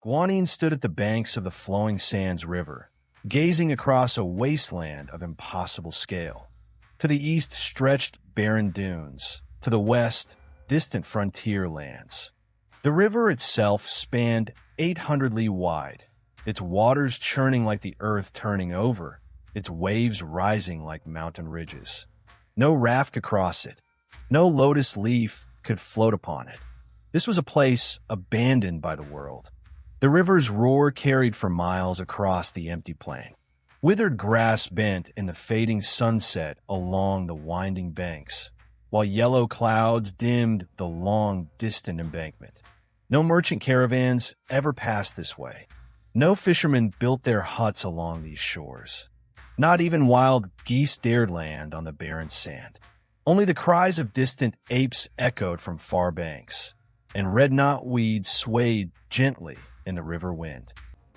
Guanyin stood at the banks of the flowing sands river, gazing across a wasteland of impossible scale. To the east stretched barren dunes, to the west, distant frontier lands. The river itself spanned 800 li wide, its waters churning like the earth turning over, its waves rising like mountain ridges. No raft could cross it. No lotus leaf could float upon it. This was a place abandoned by the world. The river's roar carried for miles across the empty plain. Withered grass bent in the fading sunset along the winding banks, while yellow clouds dimmed the long, distant embankment. No merchant caravans ever passed this way. No fishermen built their huts along these shores. Not even wild geese dared land on the barren sand. Only the cries of distant apes echoed from far banks, and red knotweed swayed gently in the river wind.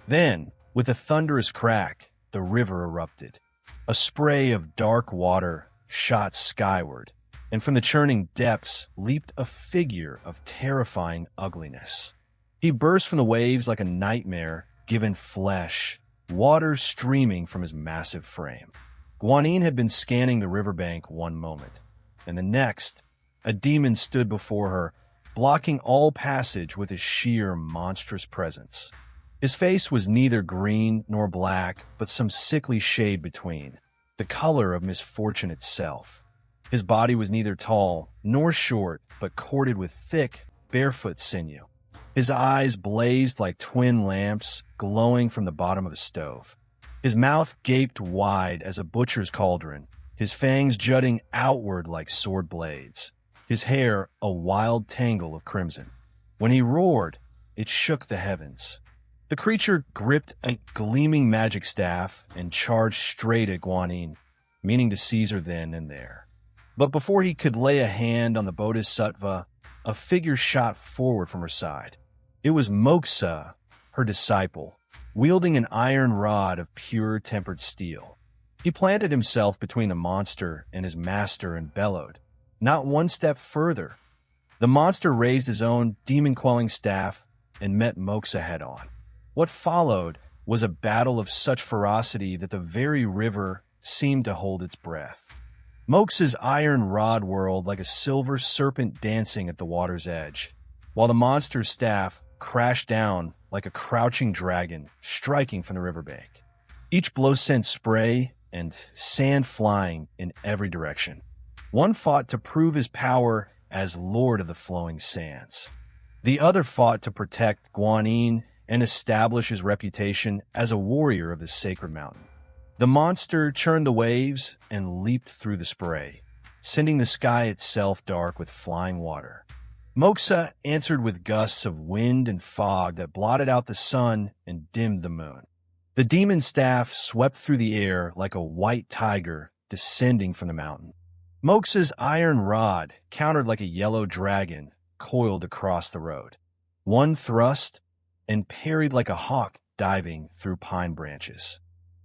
Then, with a thunderous crack, the river erupted. A spray of dark water shot skyward, and from the churning depths leaped a figure of terrifying ugliness. He burst from the waves like a nightmare given flesh, water streaming from his massive frame. Guanyin had been scanning the riverbank one moment, and the next, a demon stood before her, blocking all passage with his sheer, monstrous presence. His face was neither green nor black, but some sickly shade between, the color of misfortune itself. His body was neither tall nor short, but corded with thick, barefoot sinew. His eyes blazed like twin lamps glowing from the bottom of a stove. His mouth gaped wide as a butcher's cauldron, his fangs jutting outward like sword blades. His hair a wild tangle of crimson. When he roared, it shook the heavens. The creature gripped a gleaming magic staff and charged straight at Guanyin, meaning to seize her then and there. But before he could lay a hand on the bodhisattva, a figure shot forward from her side. It was Moksha, her disciple, wielding an iron rod of pure tempered steel. He planted himself between the monster and his master and bellowed, "Not one step further." The monster raised his own demon-quelling staff and met Moksha head-on. What followed was a battle of such ferocity that the very river seemed to hold its breath. Moksha's iron rod whirled like a silver serpent dancing at the water's edge, while the monster's staff crashed down like a crouching dragon striking from the riverbank. Each blow sent spray and sand flying in every direction. One fought to prove his power as Lord of the Flowing Sands. The other fought to protect Guanyin and establish his reputation as a warrior of the sacred mountain. The monster churned the waves and leaped through the spray, sending the sky itself dark with flying water. Moksha answered with gusts of wind and fog that blotted out the sun and dimmed the moon. The demon staff swept through the air like a white tiger descending from the mountain. Moksha's iron rod countered like a yellow dragon coiled across the road. One thrust and parried like a hawk diving through pine branches.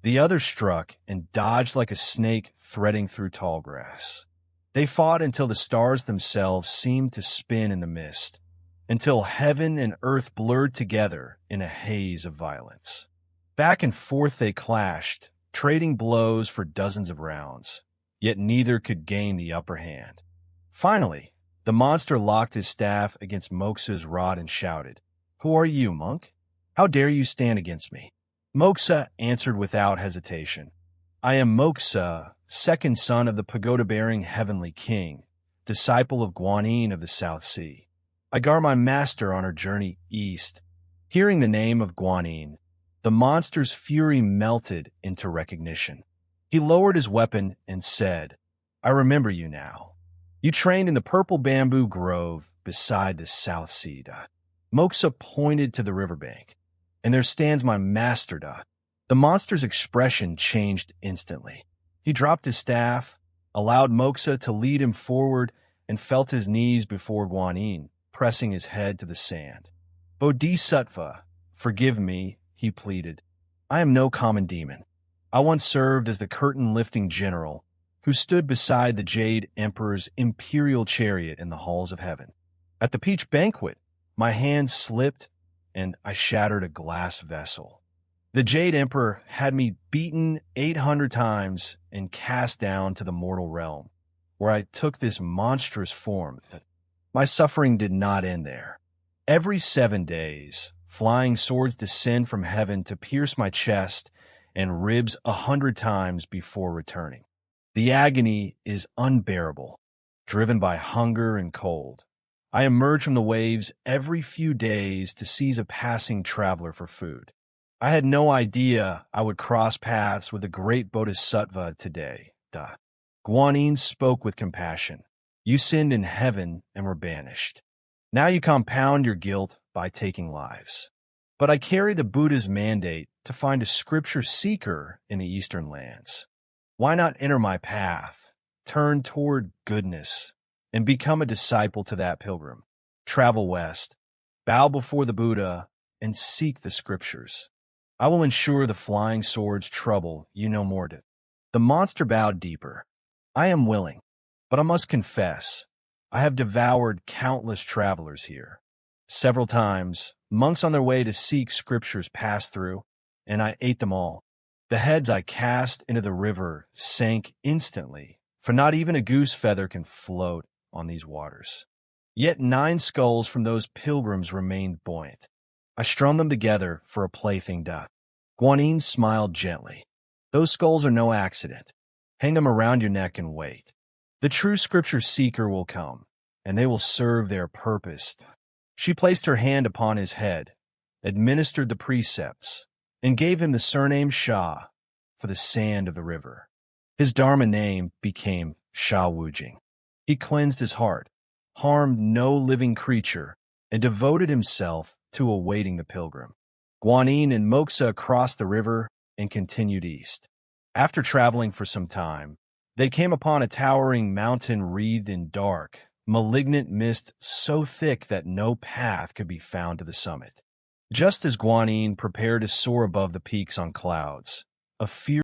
The other struck and dodged like a snake threading through tall grass. They fought until the stars themselves seemed to spin in the mist, until heaven and earth blurred together in a haze of violence. Back and forth they clashed, trading blows for dozens of rounds, yet neither could gain the upper hand. Finally, the monster locked his staff against Moksha's rod and shouted, "Who are you, monk? How dare you stand against me?" Moksha answered without hesitation, "I am Moksha, second son of the pagoda-bearing heavenly king, disciple of Guanyin of the South Sea. I guard my master on her journey east." Hearing the name of Guanyin, the monster's fury melted into recognition. He lowered his weapon and said, "I remember you now. You trained in the purple bamboo grove beside the South Sea." Moksha pointed to the riverbank. "And there stands my master." The monster's expression changed instantly. He dropped his staff, allowed Moksha to lead him forward, and felt his knees before Guanyin, pressing his head to the sand. "Bodhisattva, forgive me," he pleaded. "I am no common demon. I once served as the curtain-lifting general who stood beside the Jade Emperor's imperial chariot in the halls of heaven. At the peach banquet, my hand slipped and I shattered a glass vessel. The Jade Emperor had me beaten 800 times and cast down to the mortal realm, where I took this monstrous form. My suffering did not end there. Every 7 days, flying swords descend from heaven to pierce my chest and ribs 100 times before returning. The agony is unbearable, driven by hunger and cold. I emerge from the waves every few days to seize a passing traveler for food. I had no idea I would cross paths with a great bodhisattva today. Guanyin spoke with compassion. You sinned in heaven and were banished. Now you compound your guilt by taking lives. But I carry the Buddha's mandate to find a scripture seeker in the eastern lands. Why not enter my path, turn toward goodness, and become a disciple to that pilgrim? Travel west, bow before the Buddha, and seek the scriptures. I will ensure the flying sword's trouble you no more did. The monster bowed deeper. I am willing, but I must confess, I have devoured countless travelers here. Several times, monks on their way to seek scriptures passed through, and I ate them all. The heads I cast into the river sank instantly, for not even a goose feather can float on these waters. Yet 9 skulls from those pilgrims remained buoyant. I strung them together for a plaything. Guanyin smiled gently. Those skulls are no accident. Hang them around your neck and wait. The true scripture seeker will come, and they will serve their purpose. She placed her hand upon his head, administered the precepts, and gave him the surname Sha for the sand of the river. His Dharma name became Sha Wujing. He cleansed his heart, harmed no living creature, and devoted himself to awaiting the pilgrim. Guanyin and Moxa crossed the river and continued east. After traveling for some time, they came upon a towering mountain wreathed in dark, malignant mist so thick that no path could be found to the summit. Just as Guanyin prepared to soar above the peaks on clouds, a fierce